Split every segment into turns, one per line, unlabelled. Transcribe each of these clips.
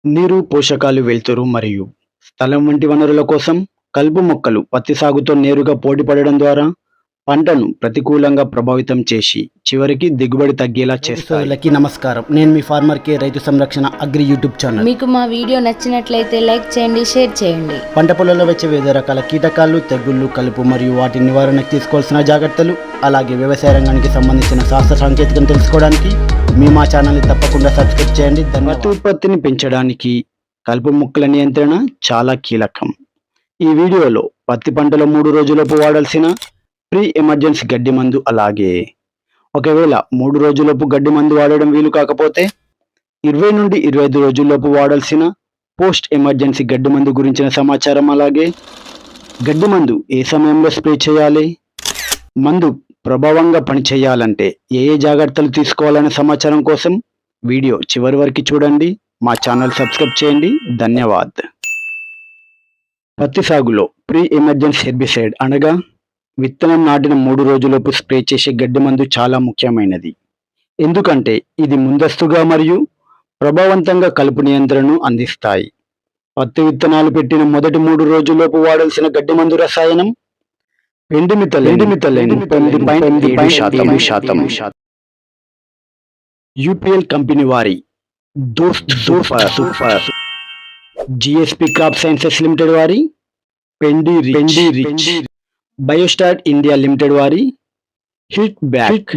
నీరు, పోషకాలు, వెలుతురు మరియు స్థలం వంటి వనరుల కోసం కలుపు మొక్కలు పత్తి సాగుతో నేరుగా పోటీపడడం ద్వారా పంటను ప్రతికూలంగా ప్రభావితం చేసి చివరికి దిగుబడి తగ్గేలా చేస్తాయి.
సోదరులకి నమస్కారం. నేను మీ ఫార్మర్ కే రైతు సంరక్షణ అగ్రి యూట్యూబ్ ఛానల్.
మీకు మా వీడియో నచ్చినట్లయితే లైక్ చేయండి, షేర్ చేయండి.
పంట పొలంలో వచ్చే వివిధ రకాల కీటకాలు, తెగుళ్ళు, కలుపు మరియు వాటి నివారణకు తీసుకోవాల్సిన జాగ్రత్తలు, అలాగే వ్యవసాయ రంగానికి సంబంధించిన శాస్త్ర సాంకేతికను తెలుసుకోవడానికి మా ఛానల్ని తప్పకుండా సబ్స్క్రైబ్ చేయండి.
పత్తి ఉత్పత్తిని పెంచడానికి కలుపు మొక్కల నియంత్రణ చాలా కీలకం. ఈ వీడియోలో పత్తి పంటలో 3 రోజులలోపు వాడాల్సిన ప్రీ ఎమర్జెన్సీ గడ్డి మందు, అలాగే ఒకవేళ 3 రోజులలోపు గడ్డి మందు వాడడం వీలు కాకపోతే 20 నుండి 25 రోజుల్లోపు వాడాల్సిన పోస్ట్ ఎమర్జెన్సీ గడ్డి మందు గురించిన సమాచారం, అలాగే గడ్డి మందు ఏ సమయంలో స్ప్రే చేయాలి, మందు ప్రభావంగా పనిచేయాలంటే ఏ జాగ్రత్తలు తీసుకోవాలనే సమాచారం కోసం వీడియో చివరి వరకు చూడండి. మా ఛానల్ సబ్స్క్రైబ్ చేయండి. ధన్యవాద్. పత్తి సాగులో ప్రీ ఎమర్జెన్సీ హెర్బిసైడ్ అనగా విత్తనం నాటిన 3 రోజులలోపు స్ప్రే చేసే గడ్డి మందు చాలా ముఖ్యమైనది. ఎందుకంటే ఇది ముందస్తుగా మరియు ప్రభావవంతంగా కలుపు నియంత్రణను అందిస్తాయి. పత్తి విత్తనాలు పెట్టిన మొదటి 3 రోజుల్లోపు వాడాల్సిన గడ్డి మందు రసాయనం పెండిమిథలైన్ 9.7%. యూపీఎల్ కంపెనీ వారి దోస్త్ super, GSP crop sciences limited వారి పెండి రిచ్, బయోస్టాట్ ఇండియా లిమిటెడ్ వారి హిట్ బ్యాక్,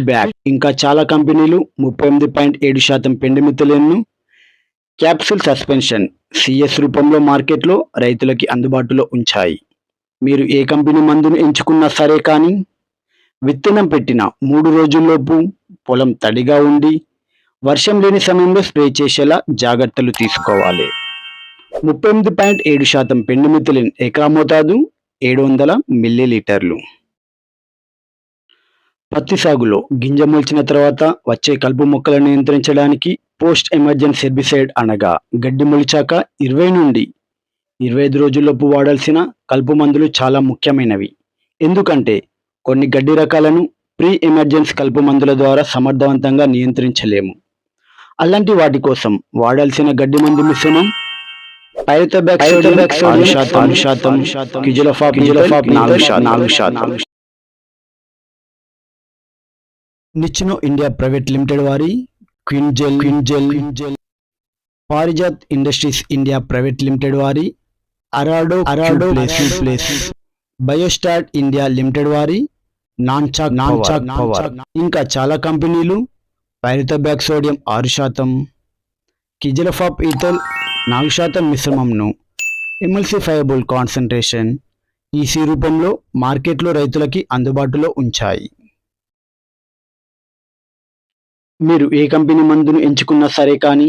ఇంకా చాలా కంపెనీలు 38.7% పెండిమిథలైన్ను క్యాప్సూల్ సస్పెన్షన్ సిఎస్ రూపంలో మార్కెట్లో రైతులకి అందుబాటులో ఉంచాయి. మీరు ఏ కంపెనీ మందును ఎంచుకున్నా సరే, కానీ విత్తనం పెట్టిన 3 రోజుల్లోపు పొలం తడిగా ఉండి వర్షం లేని సమయంలో స్ప్రే చేసేలా జాగ్రత్తలు తీసుకోవాలి. 38.7% పెండిమిథలిన్ ఎకరా మోతాదు 700 మిల్లీలీటర్లు. పత్తి సాగులో గింజ మొలిచిన తర్వాత వచ్చే కలుపు మొక్కలను నియంత్రించడానికి పోస్ట్ ఎమర్జెన్సీ హెర్బిసైడ్ అనగా గడ్డి మొలిచాక 20 నుండి 25 రోజుల్లోపు వాడాల్సిన కలుపు మందులు చాలా ముఖ్యమైనవి. ఎందుకంటే కొన్ని గడ్డి రకాలను ప్రీ ఎమర్జెన్సీ కలుపు మందుల ద్వారా సమర్థవంతంగా నియంత్రించలేము. అలాంటి వాటి కోసం వాడాల్సిన గడ్డి మందు మిశ్రమం పైరతోబ్యాక్సోడియం 6%, క్విజలోఫాప్ 4%. నిచ్చినో ఇండియా ప్రైవేట్ లిమిటెడ్ వారి క్విన్జెల్, పారిజాత్ ఇండస్ట్రీస్ ఇండియా ప్రైవేట్ లిమిటెడ్ వారి అరాడో ప్లేస్, బయోస్టాట్ ఇండియా లిమిటెడ్ వారి నాన్ చాక్ పవర్, ఇంకా చాలా కంపెనీలు పైరతోబ్యాక్సోడియం 6%, క్విజలోఫాప్ ఈథల్ 4% మిశ్రమంను ఎమల్సిఫైయబుల్ కాన్సంట్రేషన్ ఈసీ రూపంలో మార్కెట్లో రైతులకి అందుబాటులో ఉంచాయి. మీరు ఏ కంపెనీ మందును ఎంచుకున్నా సరే, కానీ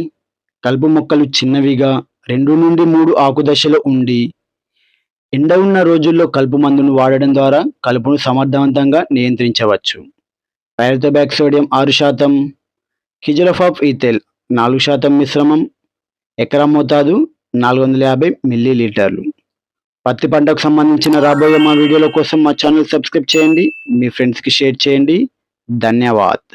కలుపు మొక్కలు చిన్నవిగా 2 నుండి 3 ఆకు దశలో ఉండి ఎండ ఉన్న రోజుల్లో కలుపు మందును వాడడం ద్వారా కలుపును సమర్థవంతంగా నియంత్రించవచ్చు. పైరతోబ్యాక్సోడియం 6%, క్విజలోఫాప్ ఈథెల్ 4% మిశ్రమం ఎకరా మోతాదు 450 మిల్లీలీటర్లు. పత్తి పంటకు సంబంధించిన రాబోయే మా వీడియోల కోసం మా ఛానల్ సబ్స్క్రైబ్ చేయండి, మీ ఫ్రెండ్స్కి షేర్ చేయండి. ధన్యవాద్.